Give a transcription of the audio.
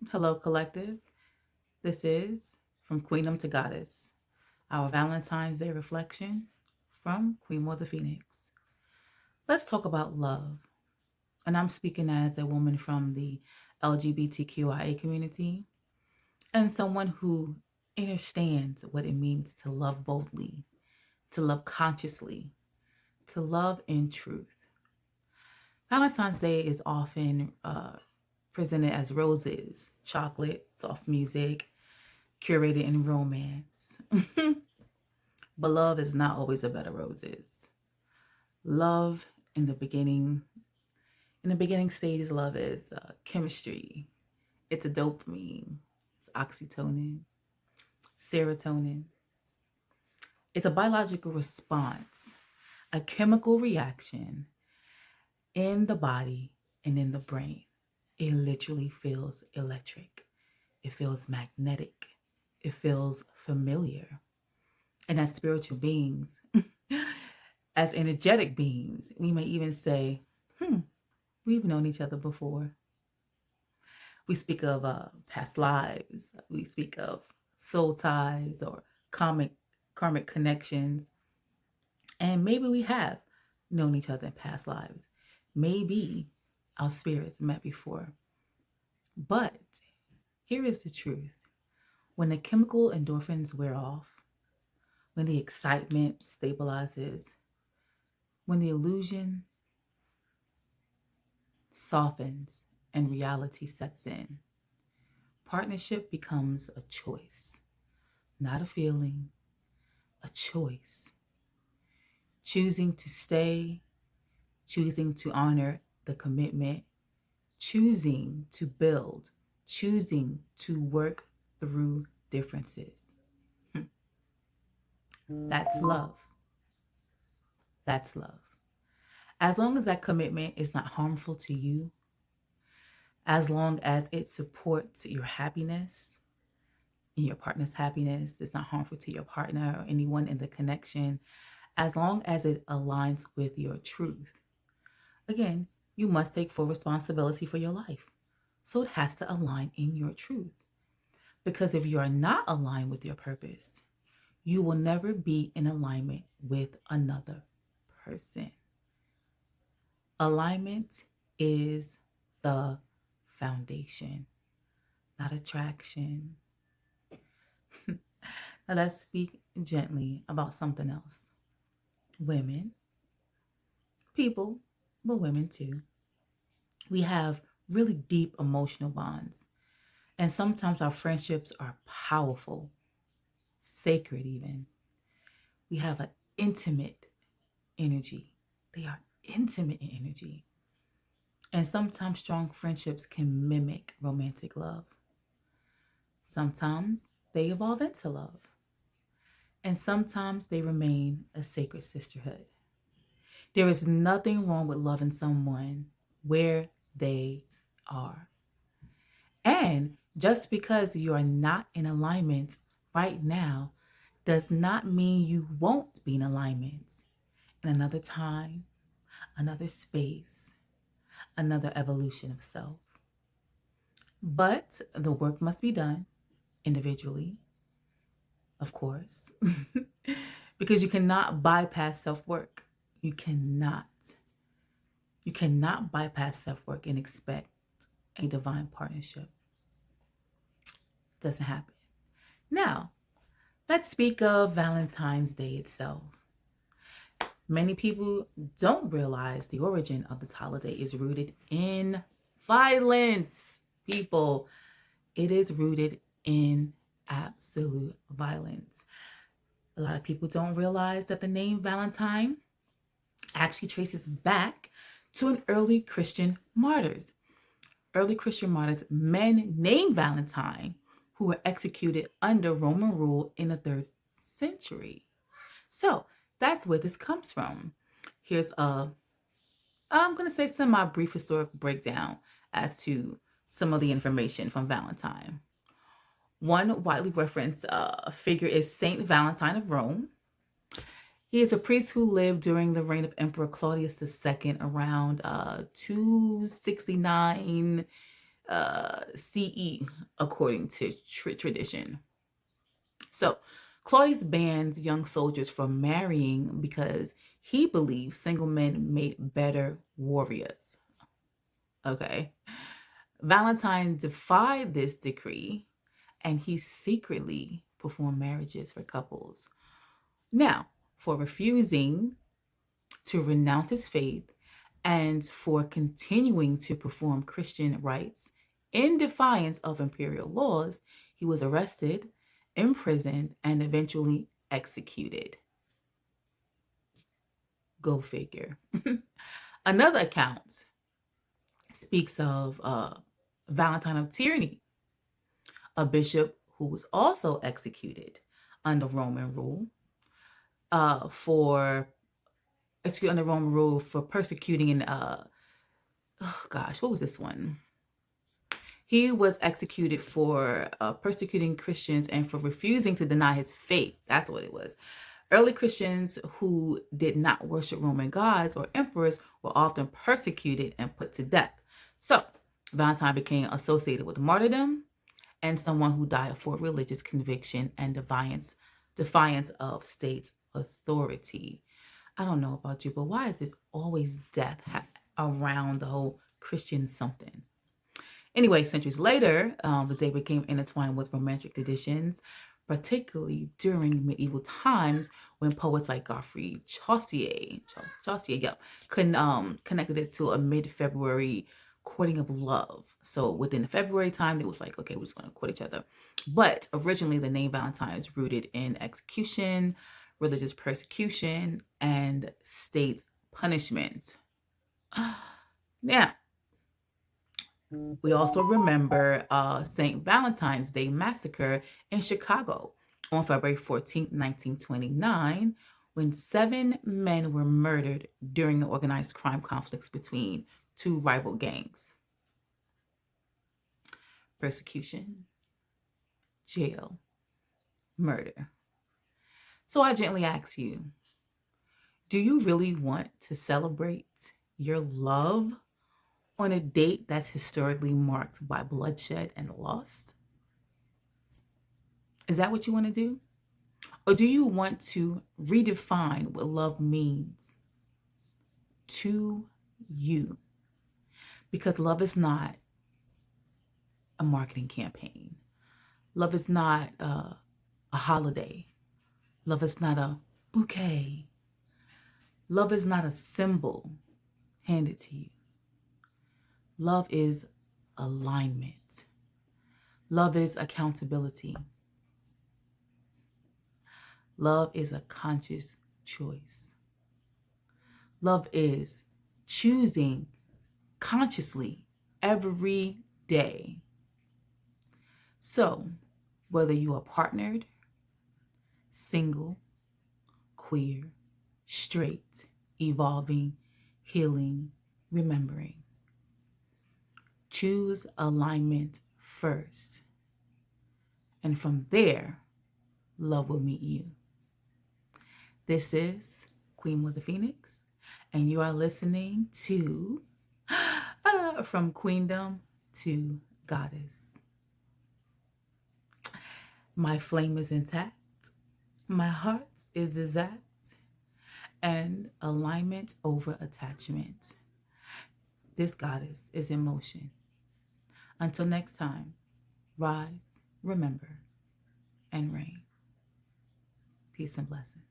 Hello, collective. This is From Queendom to Goddess, our Valentine's Day reflection from Queen Mother Phoenix. Let's talk about love. And I'm speaking as a woman from the LGBTQIA community and someone who understands what it means to love boldly, to love consciously, to love in truth. Valentine's Day is often presented as roses, chocolate, soft music, curated in romance. But love is not always a bed of roses. Love in the beginning, in the beginning stages, love is chemistry. It's a dopamine, it's oxytocin, serotonin. It's a biological response, a chemical reaction in the body and in the brain. It literally feels electric. It feels magnetic. It feels familiar. And as spiritual beings, as energetic beings, we may even say, we've known each other before. We speak of past lives. We speak of soul ties or karmic connections. And maybe we have known each other in past lives. Maybe our spirits met before. But here is the truth. When the chemical endorphins wear off, when the excitement stabilizes, when the illusion softens and reality sets in, partnership becomes a choice, not a feeling, a choice. Choosing to stay, choosing to honor the commitment, choosing to build, choosing to work through differences. That's love. That's love. As long as that commitment is not harmful to you, as long as it supports your happiness and your partner's happiness, it's not harmful to your partner or anyone in the connection, as long as it aligns with your truth. Again, you must take full responsibility for your life. So it has to align in your truth. Because if you are not aligned with your purpose, you will never be in alignment with another person. Alignment is the foundation, not attraction. Now let's speak gently about something else. Women, people, but women too. We have really deep emotional bonds. And sometimes our friendships are powerful, sacred even. We have an intimate energy. They are intimate in energy. And sometimes strong friendships can mimic romantic love. Sometimes they evolve into love. And sometimes they remain a sacred sisterhood. There is nothing wrong with loving someone where they are. And just because you are not in alignment right now does not mean you won't be in alignment in another time, another space, another evolution of self. But the work must be done individually, of course, because you cannot bypass self work. You cannot. You cannot bypass self work and expect a divine partnership. Doesn't happen. Now, let's speak of Valentine's Day itself. Many people don't realize the origin of this holiday is rooted in violence. People, it is rooted in absolute violence. A lot of people don't realize that the name Valentine actually traces back to an early Christian martyrs. Early Christian martyrs, men named Valentine, who were executed under Roman rule in the 3rd century. So that's where this comes from. Here's I'm going to say semi-brief historical breakdown as to some of the information from Valentine. One widely referenced figure is Saint Valentine of Rome. He is a priest who lived during the reign of Emperor Claudius II around 269 CE, according to tradition. So Claudius bans young soldiers from marrying because he believes single men made better warriors. Okay. Valentine defied this decree and he secretly performed marriages for couples. Now, for refusing to renounce his faith and for continuing to perform Christian rites in defiance of imperial laws, he was arrested, imprisoned, and eventually executed. Go figure. Another account speaks of Valentine of Tyranny, a bishop who was also executed under Roman rule for persecuting and what was this one? He was executed for persecuting Christians and for refusing to deny his faith. That's what it was. Early Christians who did not worship Roman gods or emperors were often persecuted and put to death. So Valentine became associated with martyrdom and someone who died for religious conviction and defiance of state authority. I don't know about you, but why is this always death around the whole Christian something? Anyway, centuries later, the day became intertwined with romantic traditions, particularly during medieval times when poets like Godfrey Chaucer, connected it to a mid-February courting of love. So within the February time, it was like, okay, we're just going to court each other. But originally, the name Valentine is rooted in execution, religious persecution, and state punishment. Now, we also remember St. Valentine's Day Massacre in Chicago on February 14th, 1929, when 7 men were murdered during the organized crime conflicts between 2 rival gangs. Persecution, jail, murder. So I gently ask you, do you really want to celebrate your love on a date that's historically marked by bloodshed and loss? Is that what you want to do? Or do you want to redefine what love means to you? Because love is not a marketing campaign. Love is not a holiday. Love is not a bouquet. Love is not a symbol handed to you. Love is alignment. Love is accountability. Love is a conscious choice. Love is choosing consciously every day. So, whether you are partnered, single, queer, straight, evolving, healing, remembering, choose alignment first. And from there, love will meet you. This is Queen Mother Phoenix, and you are listening to From Queendom to Goddess. My flame is intact, my heart is exact, and alignment over attachment. This goddess is in motion. Until next time, rise, remember, and reign. Peace and blessings.